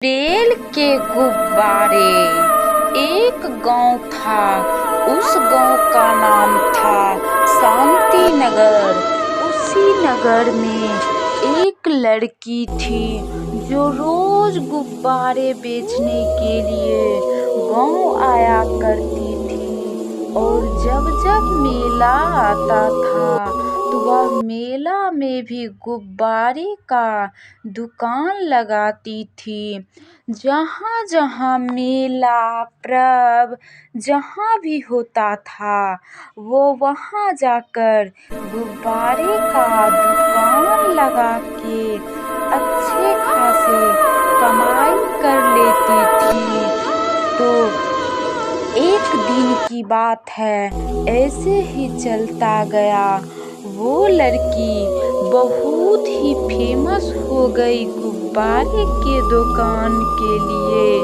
Rail के गुब्बारे। एक गांव था, उस गांव का नाम था शांति नगर। उसी नगर में एक लड़की थी जो रोज गुब्बारे बेचने के लिए गांव आया करती थी। और जब जब मेला आता था तो वह मेला में भी गुब्बारे का दुकान लगाती थी। जहाँ जहाँ मेला पर्व जहाँ भी होता था वो वहाँ जाकर गुब्बारे का दुकान लगा के अच्छे खासे कमाई कर लेती थी। तो एक दिन की बात है, ऐसे ही चलता गया। वो लड़की बहुत ही फेमस हो गई गुब्बारे के दुकान के लिए।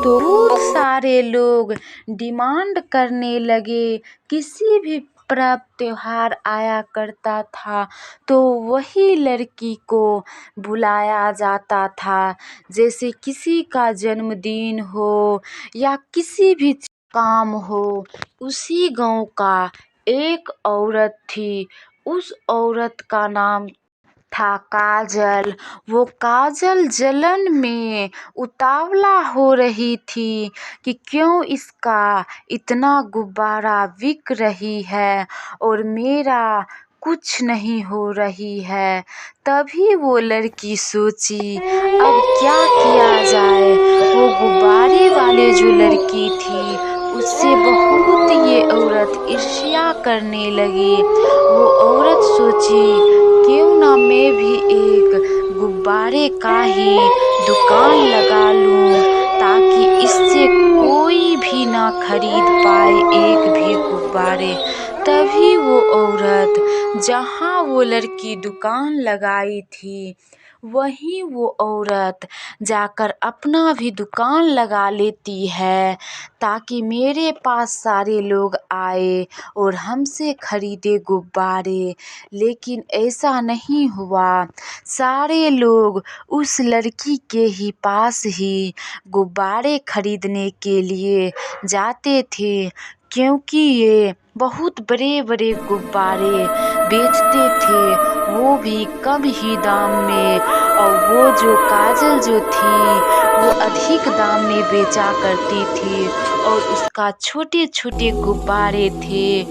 तो बहुत सारे लोग डिमांड करने लगे। किसी भी पर्व त्योहार आया करता था तो वही लड़की को बुलाया जाता था। जैसे किसी का जन्मदिन हो या किसी भी काम हो। उसी गांव का एक औरत थी, उस औरत का नाम था काजल। वो काजल जलन में उतावला हो रही थी कि क्यों इसका इतना गुब्बारा बिक रही है और मेरा कुछ नहीं हो रही है। तभी वो लड़की सोची अब क्या किया जाए। वो गुब्बारे वाले जो लड़की थी उससे बहुत ये औरत ईर्ष्या करने लगी। वो औरत सोची क्यों ना मैं भी एक गुब्बारे का ही दुकान लगा लूं ताकि इससे कोई भी ना खरीद पाए एक भी गुब्बारे। तभी वो औरत जहाँ वो लड़की दुकान लगाई थी वहीं वो औरत जाकर अपना भी दुकान लगा लेती है ताकि मेरे पास सारे लोग आए और हमसे खरीदे गुब्बारे। लेकिन ऐसा नहीं हुआ। सारे लोग उस लड़की के ही पास ही गुब्बारे खरीदने के लिए जाते थे क्योंकि ये बहुत बड़े बड़े गुब्बारे बेचते थे, वो भी कम ही दाम में। और वो जो काजल जो थी वो अधिक दाम में बेचा करती थी और उसका छोटे छोटे गुब्बारे थे।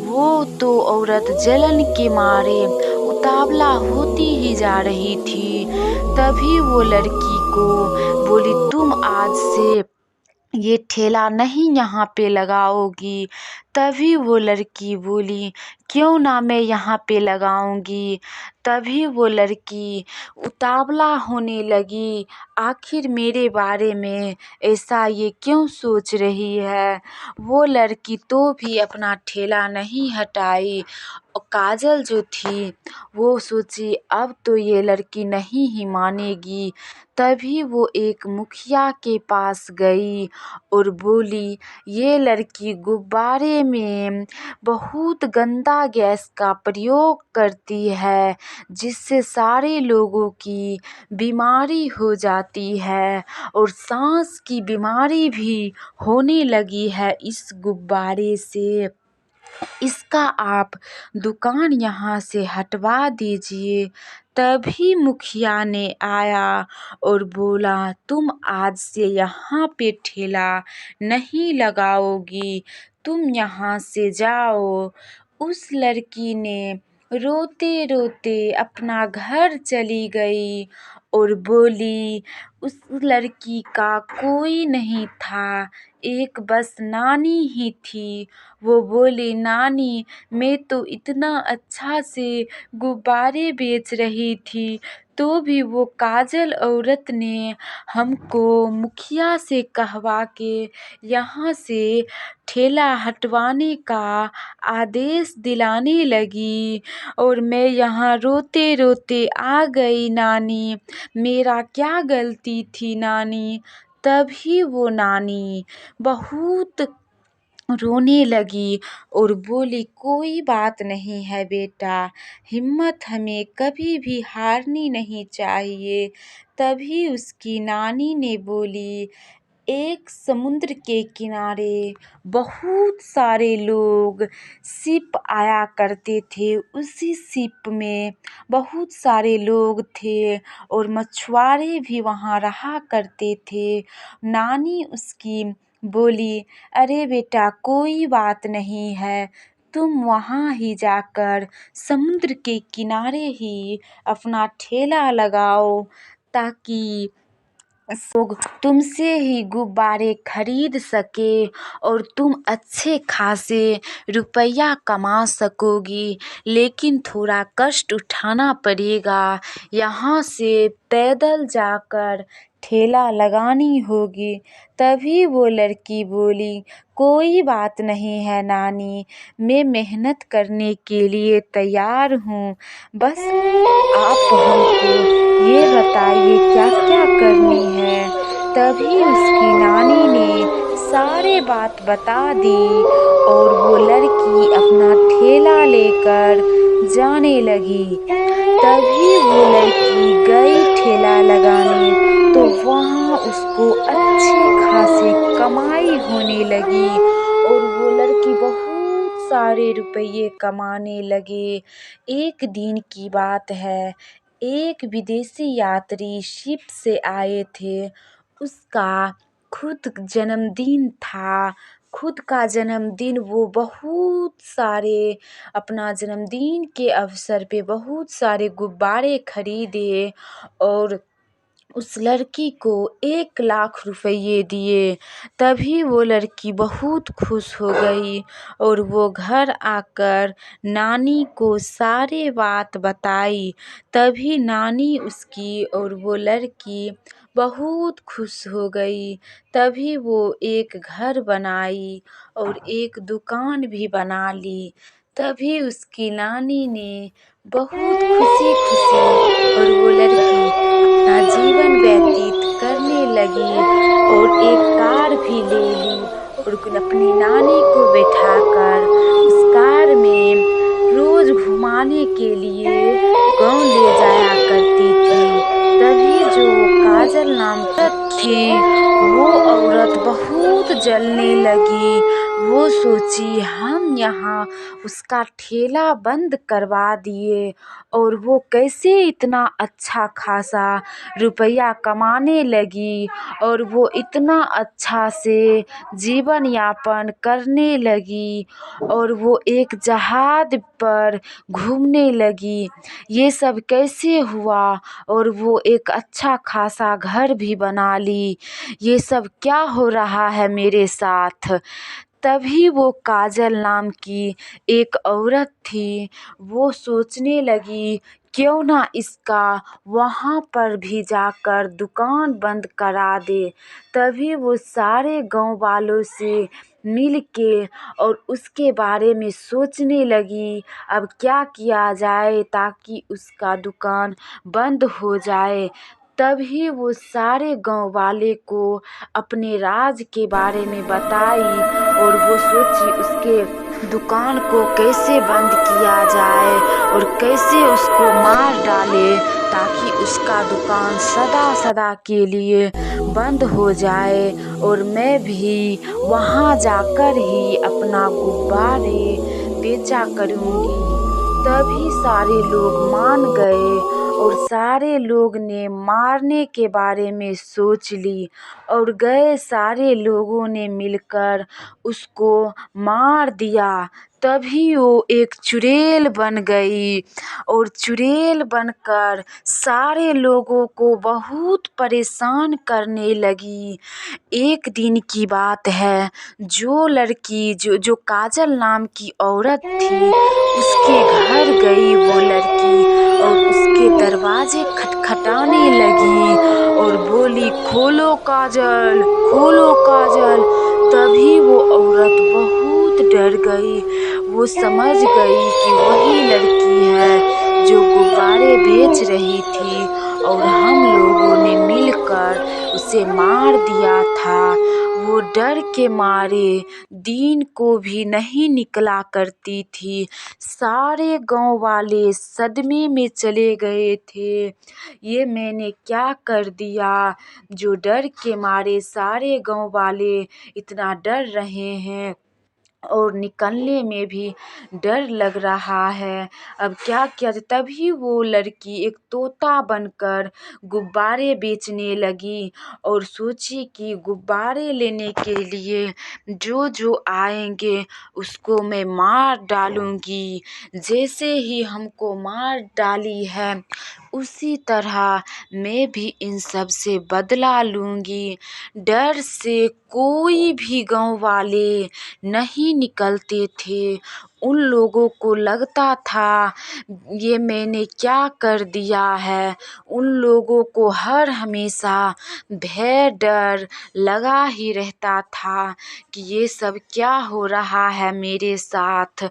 वो तो औरत जलन के मारे उतावला होती ही जा रही थी। तभी वो लड़की को बोली तुम आज से ये ठेला नहीं यहाँ पे लगाओगी। तभी वो लड़की बोली क्यों ना मैं यहाँ पे लगाऊंगी। तभी वो लड़की उतावला होने लगी, आखिर मेरे बारे में ऐसा ये क्यों सोच रही है। वो लड़की तो भी अपना ठेला नहीं हटाई। काजल जो थी वो सोची अब तो ये लड़की नहीं ही मानेगी। तभी वो एक मुखिया के पास गई और बोली ये लड़की गुब्बारे में बहुत गंदा गैस का प्रयोग करती है जिससे सारे लोगों की बीमारी हो जाती है और सांस की बीमारी भी होने लगी है इस गुब्बारे से। इसका आप दुकान यहाँ से हटवा दीजिए। तभी मुखिया ने आया और बोला तुम आज से यहाँ पे ठेला नहीं लगाओगी, तुम यहाँ से जाओ। उस लड़की ने रोते रोते अपना घर चली गई और बोली उस लड़की का कोई नहीं था, एक बस नानी ही थी। वो बोली नानी मैं तो इतना अच्छा से गुब्बारे बेच रही थी तो भी वो काजल औरत ने हमको मुखिया से कहवा के यहाँ से ठेला हटवाने का आदेश दिलाने लगी और मैं यहाँ रोते रोते आ गई नानी, मेरा क्या गलती थी नानी। तभी वो नानी बहुत रोने लगी और बोली कोई बात नहीं है बेटा, हिम्मत हमें कभी भी हारनी नहीं चाहिए। तभी उसकी नानी ने बोली, एक समुद्र के किनारे बहुत सारे लोग शिप आया करते थे। उसी शिप में बहुत सारे लोग थे और मछुआरे भी वहाँ रहा करते थे। नानी उसकी बोली, अरे बेटा कोई बात नहीं है, तुम वहाँ ही जाकर समुद्र के किनारे ही अपना ठेला लगाओ ताकि लोग तुमसे ही गुब्बारे खरीद सके और तुम अच्छे खासे रुपया कमा सकोगी। लेकिन थोड़ा कष्ट उठाना पड़ेगा, यहाँ से पैदल जाकर ठेला लगानी होगी। तभी वो लड़की बोली, कोई बात नहीं है नानी, मैं मेहनत करने के लिए तैयार हूँ, बस आप हमको ये बताइए क्या क्या करनी है। तभी उसकी नानी ने सारे बात बता दी और वो लड़की अपना ठेला लेकर जाने लगी। तभी वो लड़की गई ठेला लगाने, तो वहाँ उसको अच्छे खासे कमाई होने लगी और वो लड़की बहुत सारे रुपये कमाने लगे। एक दिन की बात है, एक विदेशी यात्री शिप से आए थे। उसका खुद जन्मदिन था। खुद का जन्मदिन वो बहुत सारे अपना जन्मदिन के अवसर पे बहुत सारे गुब्बारे खरीदे और उस लड़की को 1 लाख रुपये दिए। तभी वो लड़की बहुत खुश हो गई और वो घर आकर नानी को सारे बात बताई। तभी नानी उसकी और वो लड़की बहुत खुश हो गई। तभी वो एक घर बनाई और एक दुकान भी बना ली। तभी उसकी नानी ने बहुत खुशी खुशी और वो लड़की अपना जीवन व्यतीत करने लगी और एक कार भी ले ली और अपनी नानी को बैठाकर उस कार में रोज घुमाने के लिए गांव ले जाया करती थी। तभी जो काजल नाम थी वो औरत बहुत जलने लगी। वो सोची, हम यहाँ उसका ठेला बंद करवा दिए और वो कैसे इतना अच्छा खासा रुपया कमाने लगी और वो इतना अच्छा से जीवन यापन करने लगी और वो एक जहाज पर घूमने लगी। ये सब कैसे हुआ और वो एक अच्छा खासा घर भी बना ली। ये सब क्या हो रहा है मेरे साथ। तभी वो काजल नाम की एक औरत थी। वो सोचने लगी, क्यों ना इसका वहाँ पर भी जाकर दुकान बंद करा दे। तभी वो सारे गांव वालों से मिल के और उसके बारे में सोचने लगी, अब क्या किया जाए ताकि उसका दुकान बंद हो जाए। तभी वो सारे गांव वाले को अपने राज के बारे में बताई और वो सोची उसके दुकान को कैसे बंद किया जाए और कैसे उसको मार डाले ताकि उसका दुकान सदा सदा के लिए बंद हो जाए और मैं भी वहाँ जाकर ही अपना गुब्बारे बेचा करूँगी। तभी सारे लोग मान गए और सारे लोग ने मारने के बारे में सोच ली और गए सारे लोगों ने मिलकर उसको मार दिया। तभी वो एक चुड़ैल बन गई और चुड़ैल बनकर सारे लोगों को बहुत परेशान करने लगी। एक दिन की बात है, जो लड़की जो काजल नाम की औरत थी उसके घर गई वो लड़की और उसके दरवाजे खटखटाने लगी और बोली, खोलो काजल, खोलो काजल। तभी वो औरत बहुत डर गई। वो समझ गई कि वही लड़की है जो गुब्बारे बेच रही थी और हम लोगों ने मिलकर उसे मार दिया था। वो डर के मारे दिन को भी नहीं निकला करती थी। सारे गांव वाले सदमे में चले गए थे। ये मैंने क्या कर दिया, जो डर के मारे सारे गांव वाले इतना डर रहे हैं और निकलने में भी डर लग रहा है। अब क्या किया जाए। तभी वो लड़की एक तोता बनकर गुब्बारे बेचने लगी और सोची कि गुब्बारे लेने के लिए जो जो आएंगे उसको मैं मार डालूंगी। जैसे ही हमको मार डाली है उसी तरह मैं भी इन सब से बदला लूंगी। डर से कोई भी गांव वाले नहीं निकलते थे। उन लोगों को लगता था ये मैंने क्या कर दिया है। उन लोगों को हर हमेशा भय डर लगा ही रहता था कि ये सब क्या हो रहा है मेरे साथ।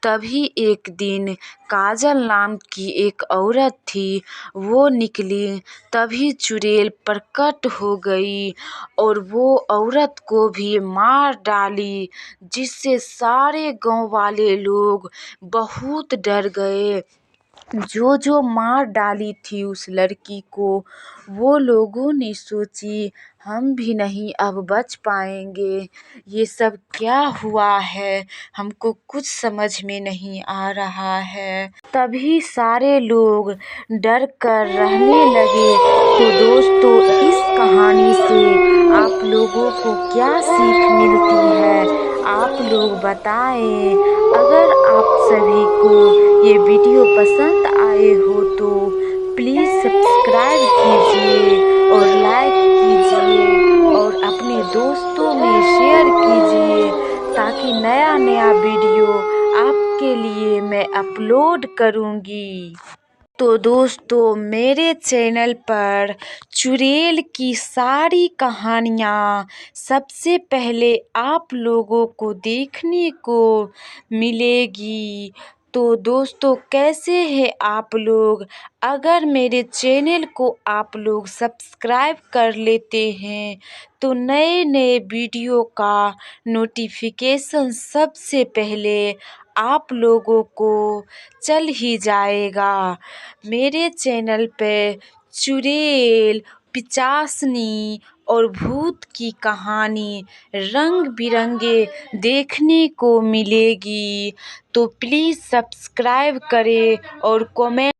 तभी एक दिन काजल नाम की एक औरत थी, वो निकली। तभी चुड़ैल प्रकट हो गई और वो औरत को भी मार डाली, जिससे सारे गांव वाले लोग बहुत डर गए। जो जो मार डाली थी उस लड़की को, वो लोगों ने सोची हम भी नहीं अब बच पाएंगे। ये सब क्या हुआ है, हमको कुछ समझ में नहीं आ रहा है। तभी सारे लोग डर कर रहने लगे। तो दोस्तों, इस कहानी से आप लोगों को क्या सीख मिलती है, आप लोग बताएं। अगर आप सभी को ये वीडियो पसंद आए हो तो प्लीज़ सब्सक्राइब कीजिए और लाइक कीजिए और अपने दोस्तों में शेयर कीजिए, ताकि नया नया वीडियो आपके लिए मैं अपलोड करूँगी। तो दोस्तों, मेरे चैनल पर चुड़ैल की सारी कहानियाँ सबसे पहले आप लोगों को देखने को मिलेगी। तो दोस्तों, कैसे हैं आप लोग? अगर मेरे चैनल को आप लोग सब्सक्राइब कर लेते हैं तो नए नए वीडियो का नोटिफिकेशन सबसे पहले आप लोगों को चल ही जाएगा। मेरे चैनल पे चुड़ैल, पिचासनी और भूत की कहानी रंग बिरंगे देखने को मिलेगी। तो प्लीज़ सब्सक्राइब करें और कमेंट